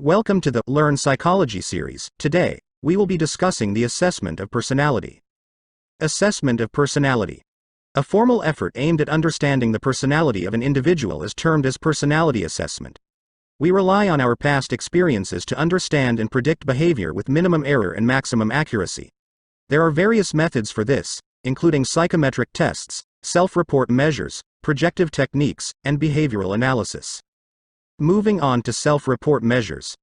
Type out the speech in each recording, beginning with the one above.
Welcome to the Learn Psychology series. Today, we will be discussing the assessment of personality. Assessment of personality. A formal effort aimed at understanding the personality of an individual is termed as personality assessment. We rely on our past experiences to understand and predict behavior with minimum error and maximum accuracy. There are various methods for this, including psychometric tests, self-report measures, projective techniques, and behavioral analysis. Moving on to self-report measures.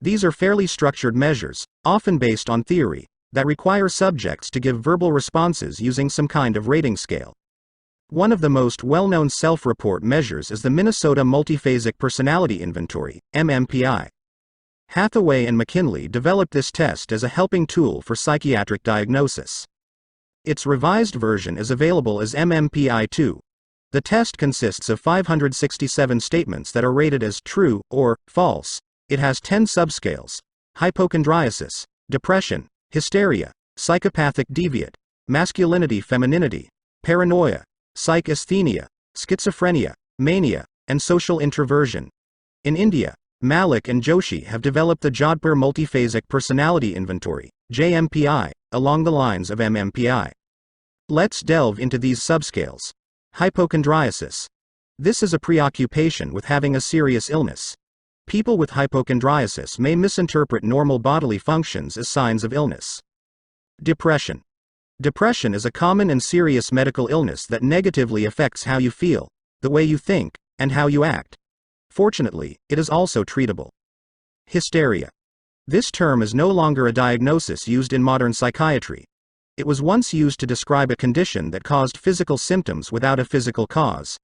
These are fairly structured measures, often based on theory, that require subjects to give verbal responses using some kind of rating scale. One of the most well-known self-report measures is the Minnesota Multiphasic Personality Inventory, MMPI. Hathaway and McKinley developed this test as a helping tool for psychiatric diagnosis. Its revised version is available as MMPI-2. The test consists of 567 statements that are rated as true or false. It has 10 subscales: hypochondriasis, depression, hysteria, psychopathic deviant, masculinity femininity, paranoia, psychasthenia, schizophrenia, mania, and social introversion. In India, Malik and Joshi have developed the Jodhpur Multiphasic Personality Inventory, JMPI, along the lines of MMPI. Let's delve into these subscales. Hypochondriasis. This is a preoccupation with having a serious illness. People with hypochondriasis may misinterpret normal bodily functions as signs of illness. Depression. Depression is a common and serious medical illness that negatively affects how you feel, the way you think, and how you act. Fortunately, it is also treatable. Hysteria. This term is no longer a diagnosis used in modern psychiatry. It was once used to describe a condition that caused physical symptoms without a physical cause.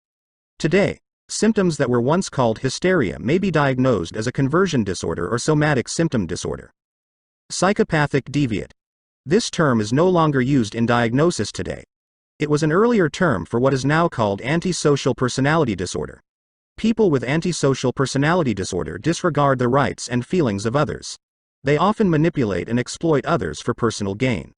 Today, symptoms that were once called hysteria may be diagnosed as a conversion disorder or somatic symptom disorder. Psychopathic deviant. This term is no longer used in diagnosis today. It was an earlier term for what is now called antisocial personality disorder. People with antisocial personality disorder disregard the rights and feelings of others. They often manipulate and exploit others for personal gain.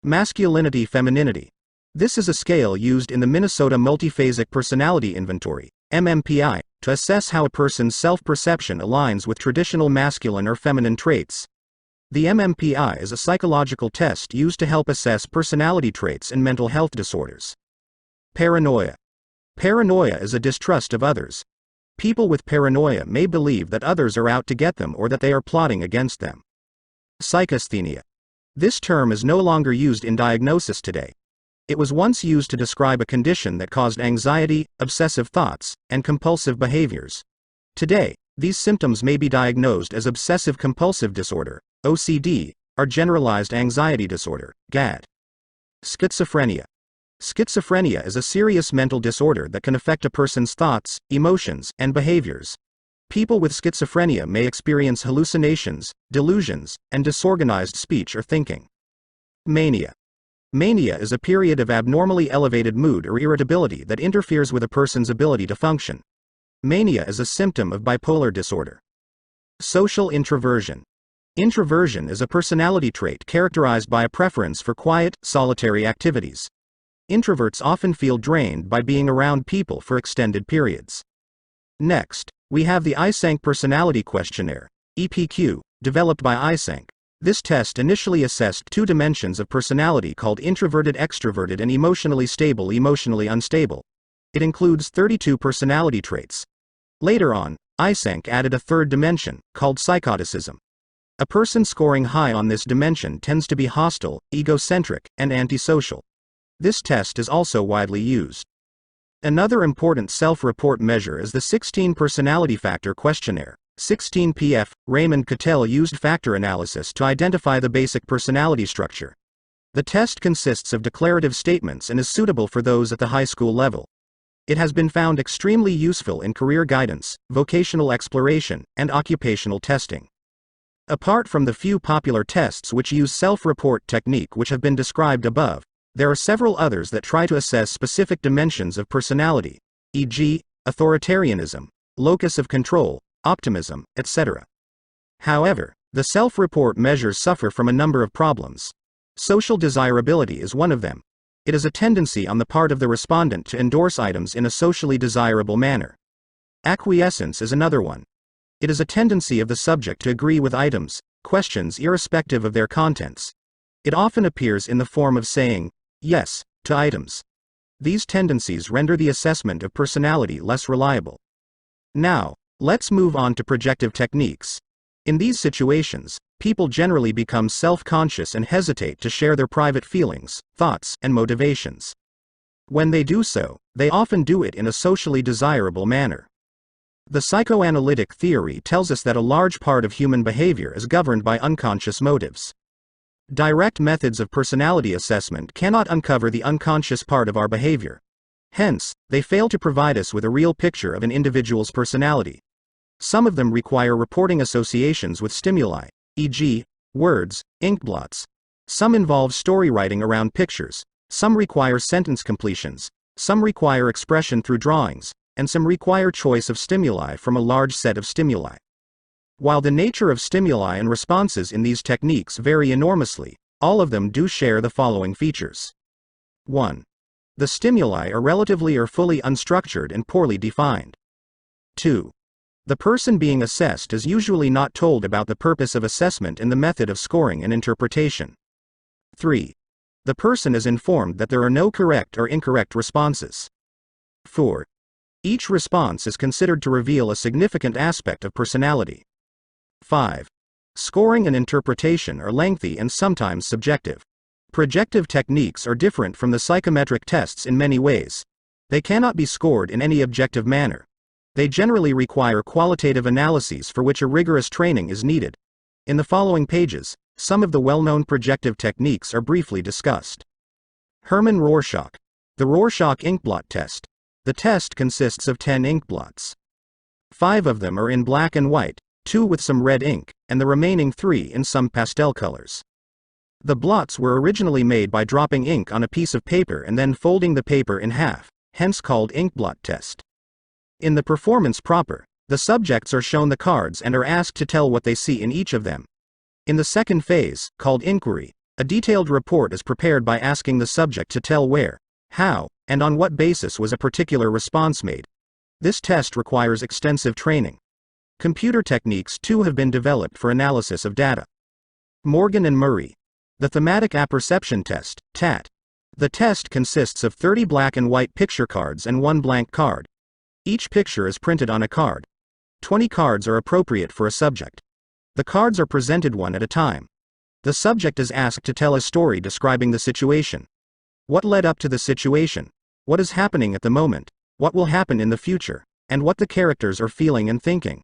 Masculinity femininity. This is a scale used in the Minnesota Multiphasic Personality Inventory, MMPI, to assess how a person's self-perception aligns with traditional masculine or feminine traits. The MMPI is a psychological test used to help assess personality traits in mental health disorders. Paranoia. Paranoia is a distrust of others. People with paranoia may believe that others are out to get them or that they are plotting against them. Psychasthenia. This term is no longer used in diagnosis today. It was once used to describe a condition that caused anxiety, obsessive thoughts, and compulsive behaviors. Today, these symptoms may be diagnosed as obsessive-compulsive disorder, OCD, or generalized anxiety disorder, GAD. Schizophrenia. Schizophrenia is a serious mental disorder that can affect a person's thoughts, emotions, and behaviors. People with schizophrenia may experience hallucinations, delusions, and disorganized speech or thinking. Mania. Mania is a period of abnormally elevated mood or irritability that interferes with a person's ability to function. Mania is a symptom of bipolar disorder. Social introversion. Introversion is a personality trait characterized by a preference for quiet, solitary activities. Introverts often feel drained by being around people for extended periods. Next, we have the Eysenck Personality Questionnaire, EPQ, developed by Eysenck. This test initially assessed two dimensions of personality called introverted extroverted and emotionally stable emotionally unstable. It includes 32 personality traits. Later on, Eysenck added a third dimension, called psychoticism. A person scoring high on this dimension tends to be hostile, egocentric, and antisocial. This test is also widely used. Another important self-report measure is the 16 Personality Factor Questionnaire, 16PF. Raymond Cattell used factor analysis to identify the basic personality structure. The test consists of declarative statements and is suitable for those at the high school level. It has been found extremely useful in career guidance, vocational exploration, and occupational testing. Apart from the few popular tests which use self-report technique which have been described above, there are several others that try to assess specific dimensions of personality, e.g., authoritarianism, locus of control, optimism, etc. However, the self-report measures suffer from a number of problems. Social desirability is one of them. It is a tendency on the part of the respondent to endorse items in a socially desirable manner. Acquiescence is another one. It is a tendency of the subject to agree with items, questions irrespective of their contents. It often appears in the form of saying yes to items. These tendencies render the assessment of personality less reliable. Now, let's move on to projective techniques. In these situations, people generally become self-conscious and hesitate to share their private feelings, thoughts, and motivations. When they do so, they often do it in a socially desirable manner. The psychoanalytic theory tells us that a large part of human behavior is governed by unconscious motives. Direct methods of personality assessment cannot uncover the unconscious part of our behavior. Hence, they fail to provide us with a real picture of an individual's personality. Some of them require reporting associations with stimuli, e.g., words, inkblots. Some involve story writing around pictures, some require sentence completions, some require expression through drawings, and some require choice of stimuli from a large set of stimuli. While the nature of stimuli and responses in these techniques vary enormously, all of them do share the following features. 1. The stimuli are relatively or fully unstructured and poorly defined. 2. The person being assessed is usually not told about the purpose of assessment and the method of scoring and interpretation. 3. The person is informed that there are no correct or incorrect responses. 4. Each response is considered to reveal a significant aspect of personality. 5. Scoring and interpretation are lengthy and sometimes subjective. Projective techniques are different from the psychometric tests in many ways. They cannot be scored in any objective manner. They generally require qualitative analyses for which a rigorous training is needed. In the following pages, some of the well-known projective techniques are briefly discussed. Hermann Rorschach. The Rorschach Inkblot test. The test consists of 10 inkblots. 5 of them are in black and white, 2 with some red ink, and the remaining 3 in some pastel colors. The blots were originally made by dropping ink on a piece of paper and then folding the paper in half, hence called Inkblot test. In the performance proper, the subjects are shown the cards and are asked to tell what they see in each of them. In the second phase, called inquiry, a detailed report is prepared by asking the subject to tell where, how, and on what basis was a particular response made. This test requires extensive training. Computer techniques too have been developed for analysis of data. Morgan and Murray. The Thematic Apperception Test, TAT. The test consists of 30 black and white picture cards and 1 blank card. Each picture is printed on a card. 20 cards are appropriate for a subject. The cards are presented one at a time. The subject is asked to tell a story describing the situation. What led up to the situation? What is happening at the moment? What will happen in the future? And what the characters are feeling and thinking.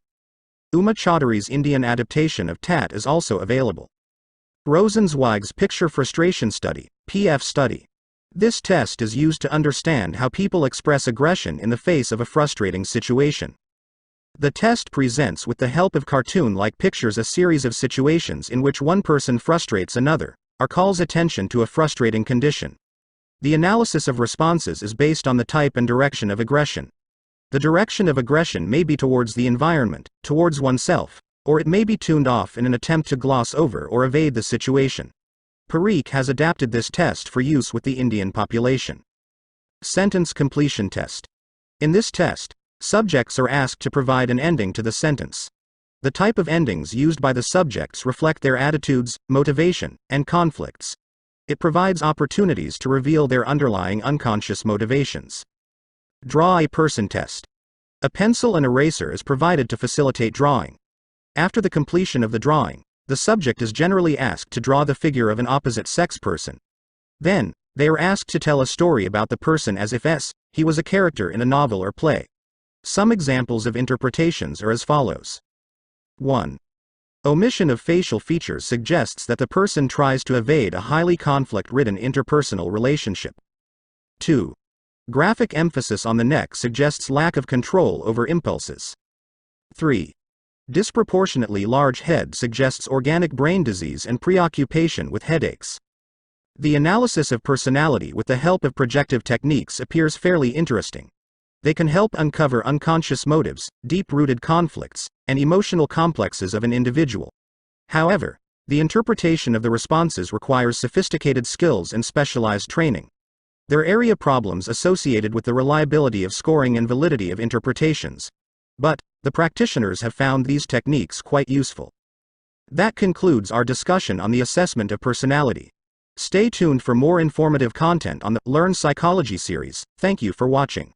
Uma Chaudhary's Indian adaptation of TAT is also available. Rosenzweig's Picture Frustration Study, PF Study. This test is used to understand how people express aggression in the face of a frustrating situation. The test presents with the help of cartoon-like pictures a series of situations in which one person frustrates another, or calls attention to a frustrating condition. The analysis of responses is based on the type and direction of aggression. The direction of aggression may be towards the environment, towards oneself, or it may be tuned off in an attempt to gloss over or evade the situation. Parikh has adapted this test for use with the Indian population. Sentence Completion Test. In this test, subjects are asked to provide an ending to the sentence. The type of endings used by the subjects reflect their attitudes, motivation, and conflicts. It provides opportunities to reveal their underlying unconscious motivations. Draw a Person Test. A pencil and eraser is provided to facilitate drawing. After the completion of the drawing, the subject is generally asked to draw the figure of an opposite-sex person. Then, they are asked to tell a story about the person as if he was a character in a novel or play. Some examples of interpretations are as follows. 1. Omission of facial features suggests that the person tries to evade a highly conflict-ridden interpersonal relationship. 2. Graphic emphasis on the neck suggests lack of control over impulses. 3. Disproportionately large head suggests organic brain disease and preoccupation with headaches. The analysis of personality with the help of projective techniques appears fairly interesting. They can help uncover unconscious motives, deep-rooted conflicts, and emotional complexes of an individual. However, the interpretation of the responses requires sophisticated skills and specialized training. There are area problems associated with the reliability of scoring and validity of interpretations. But, the practitioners have found these techniques quite useful. That concludes our discussion on the assessment of personality. Stay tuned for more informative content on the Learn Psychology series. Thank you for watching.